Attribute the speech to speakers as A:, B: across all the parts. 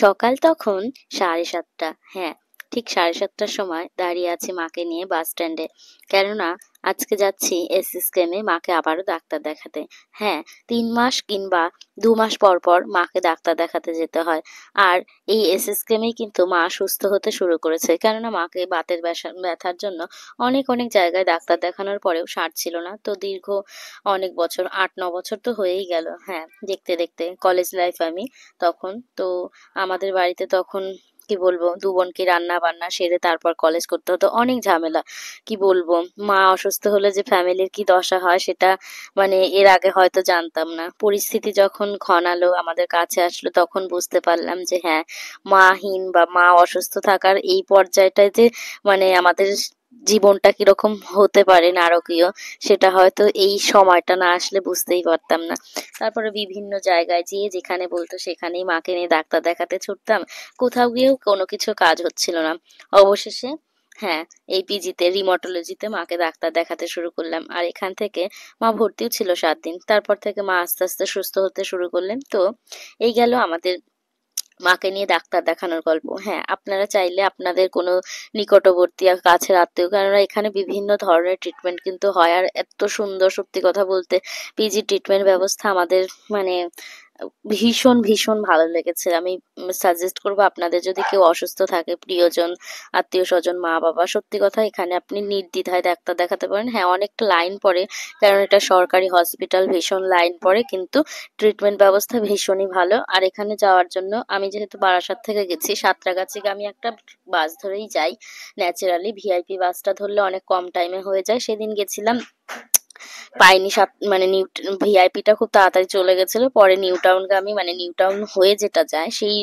A: সকাল তখন 7:30। হ্যাঁ, ঠিক 7:30টার সময় দাঁড়িয়ে আছি মাকে নিয়ে বাস স্ট্যান্ডে। কেননা আজকে যাচ্ছি এসএসকেএমে মাকে আবারও ডাক্তার দেখাতে। হ্যাঁ, ৩ মাস কিংবা ২ মাস পর পর মাকে ডাক্তার দেখাতে যেতে হয়। আর এই এসএসকেএমেই কিন্তু মা সুস্থ হতে শুরু করেছে। কেননা মাকে বাতের ব্যথার জন্য অনেক অনেক জায়গায় ডাক্তার দেখানোর পরেও সারছিল না। তো দীর্ঘ অনেক বছর ৮-৯ বছর তো হয়েই গেল। হ্যাঁ, দেখতে দেখতে কলেজ লাইফ আমি তখন। তো আমাদের বাড়িতে তখন কি বলবো, দু বোনকে রান্না বান্না সেরে তারপর কলেজ করতে হতো, অনেক ঝামেলা। কি বলবো, মা অসুস্থ হলে যে ফ্যামিলির কি দশা হয় সেটা মানে এর আগে হয়তো জানতাম না। পরিস্থিতি যখন ঘনালো, আমাদের কাছে আসলো, তখন বুঝতে পারলাম যে হ্যাঁ, মাহীন বা মা অসুস্থ থাকার এই পর্যায়টায় যে মানে আমাদের জীবনটা কিরকম হতে পারে নারকীয়, সেটা হয়তো এই সময়টা না আসলে বুঝতেই পারতাম না। তারপরে বিভিন্ন জায়গায় যেয়ে যেখানে বলতো সেখানেই মাকে নিয়ে ডাক্তার দেখাতে ছুটতাম। কোথাও গিয়েও কোনো কিছু কাজ হচ্ছিল না। অবশেষে হ্যাঁ, এই পিজিতে রিমটোলজিতে মাকে ডাক্তার দেখাতে শুরু করলাম। আর এখান থেকে মা ভর্তিও ছিল 7 দিন। তারপর থেকে মা আস্তে আস্তে সুস্থ হতে শুরু করলেন। তো এই গেল আমাদের মাকে নিয়ে ডাক্তার দেখানোর গল্প। হ্যাঁ, আপনারা চাইলে আপনাদের কোনো নিকটবর্তী কাছের আত্মীয়, কেননা এখানে বিভিন্ন ধরনের ট্রিটমেন্ট কিন্তু হয়। আর এত সুন্দর, সত্যি কথা বলতে পিজি ট্রিটমেন্ট ব্যবস্থা আমাদের মানে ভীষণ ভীষণ ভালো লেগেছে। আমি সাজেস্ট করবো আপনাদের, যদি কেউ অসুস্থ থাকে, প্রিয়জন, আত্মীয় স্বজন, মা বাবা, সত্যি কথা এখানে আপনি নির্দ্বিধায় ডাক্তার দেখাতে পারেন। হ্যাঁ, অনেকটা লাইন পড়ে, কারণ এটা সরকারি হসপিটাল, ভীষণ লাইন পড়ে, কিন্তু ট্রিটমেন্ট ব্যবস্থা ভীষণই ভালো। আর এখানে যাওয়ার জন্য আমি যেহেতু বারাসাত থেকে গেছি, সাঁতরাগাছিগামী একটা বাস ধরেই যাই। ন্যাচারালি ভিআইপি বাসটা ধরলে অনেক কম টাইমে হয়ে যায়। সেদিন গেছিলাম, পাইনি মানে ভিআইপিটা খুব তাড়াতাড়ি চলে গেছিল। পরে নিউ টাউনগামী মানে নিউ টাউন হয়ে যেটা যায় সেই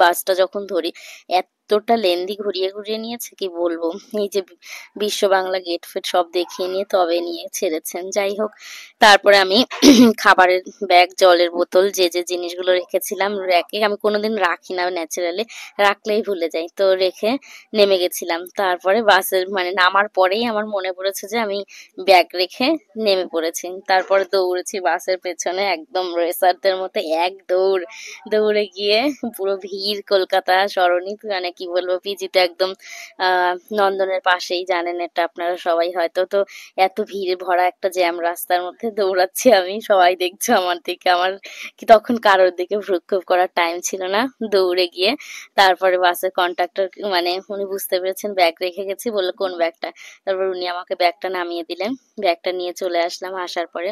A: বাসটা যখন ধরি, এতটা লেন্দি ঘুরিয়ে ঘুরিয়ে নিয়েছে কি বলবো। এই যে বিশ্ব বাংলা গেট ফেট সব দেখিয়ে নিয়ে তবে নিয়ে ছেড়েছেন। যাই হোক, তারপরে আমি খাবারের ব্যাগ, জলের বোতল, যে যে জিনিসগুলো রেখেছিলাম র্যাকে, আমি কোনোদিন রাখি না ন্যাচারালি, রাখলেই ভুলে যাই, তো রেখে নেমে গেছিলাম। তারপরে বাসের মানে নামার পরেই আমার মনে পড়েছে যে আমি ব্যাগ রেখে নেমে পড়েছি। তারপরে দৌড়েছি বাসের পেছনে, একদম রেসারদের মতো এক দৌড়। দৌড়ে গিয়ে পুরো ভিড়, কলকাতা সরণি, মানে কি বলবো, পিজিতে একদম নন্দনের পাশেই, জানেন এটা আপনারা সবাই হয়তো। তো এত ভিড়ে ভরা একটা জ্যাম রাস্তার মধ্যে দৌড়াচ্ছি আমি, সবাই দেখছে আমার দিকে, আমার কি তখন কারোর দিকে ভ্রুক্ষেপ করার টাইম ছিল না। দৌড়ে গিয়ে তারপরে বাসের কন্ডাক্টর মানে উনি বুঝতে পেরেছেন ব্যাগ রেখে গেছি, বললো কোন ব্যাগটা। তারপর উনি আমাকে ব্যাগটা নামিয়ে দিলেন, ব্যাগটা নিয়ে চলে আসলাম। আসার পরে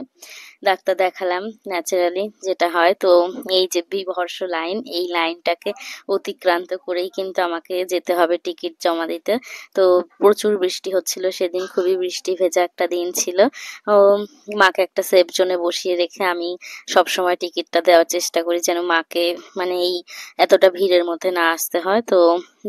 A: ডাক্তার দেখালাম ন্যাচারালি, যেটা হয়। তো এই যে বিভৎস লাইন, এই লাইনটাকে অতিক্রান্ত করেই কিন্তু আমাকে যেতে হবে টিকিট জমা দিতে। তো প্রচুর বৃষ্টি হচ্ছিল সেদিন, খুবই বৃষ্টি ভেজা একটা দিন ছিল। ও মাকে একটা সেফ জোনে বসিয়ে রেখে আমি সব সময় টিকিটটা দেওয়ার চেষ্টা করি, যেন মাকে মানে এই এতটা ভিড়ের মধ্যে না আসতে হয়। তো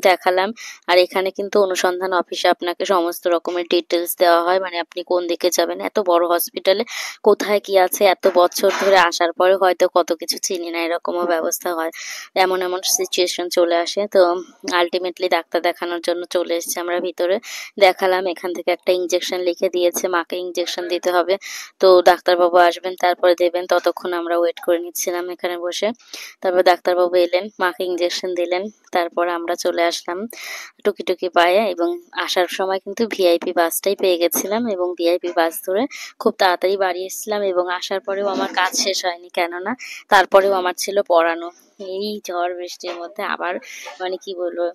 A: দেখালাম। আর এখানে কিন্তু অনুসন্ধান অফিসে আপনাকে সমস্ত রকমের ডিটেলস দেওয়া হয়, মানে আপনি কোন দিকে যাবেন। এত বড় হসপিটালে কোথায় কি আছে, এত বছর ধরে আসার পরে হয়তো কত কিছু চিনি না, এরকমও ব্যবস্থা হয়। এমন এমন সিচুয়েশন চলে আসে। তো আলটিমেটলি ডাক্তার দেখানোর জন্য চলে এসেছি আমরা ভিতরে। দেখালাম, এখান থেকে একটা ইঞ্জেকশন লিখে দিয়েছে, মাকে ইঞ্জেকশন দিতে হবে। তো ডাক্তারবাবু আসবেন, তারপরে দেবেন। ততক্ষণ আমরা ওয়েট করে নিচ্ছিলাম এখানে বসে। তারপর ডাক্তারবাবু এলেন, মাকে ইঞ্জেকশন দিলেন। তারপর আমরা চলে আসলাম টুকি টুকি পায়ে। এবং আসার সময় কিন্তু ভিআইপি বাসটাই পেয়ে গেছিলাম, এবং ভিআইপি বাস ধরে খুব তাড়াতাড়ি বাড়ি এসেছিলাম। এবং আসার পরেও আমার কাজ শেষ হয়নি, কেননা তারপরেও আমার ছিল পড়ানো। এই ঝড় বৃষ্টির মধ্যে আবার মানে কি বলবো,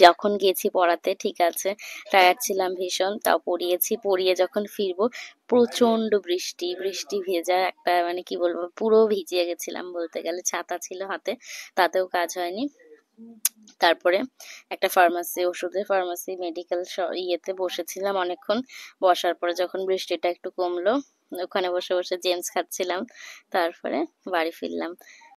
A: যখন গেছি পড়াতে ঠিক আছে, টায়ার্ড ছিলাম ভীষণ, তাও পড়িয়েছি। পড়িয়ে যখন ফিরবো, প্রচন্ড বৃষ্টি, বৃষ্টি ভেজা একটা মানে কি বলবো, পুরো ভিজিয়ে গেছিলাম বলতে গেলে। ছাতা ছিল হাতে, তাতেও কাজ হয়নি। তারপরে একটা ফার্মাসি, ওষুধের ফার্মাসি, মেডিকেল ইয়েতে বসেছিলাম অনেকক্ষণ। বসার পরে যখন বৃষ্টিটা একটু কমলো, ওখানে বসে বসে জেমস খাচ্ছিলাম। তারপরে বাড়ি ফিরলাম।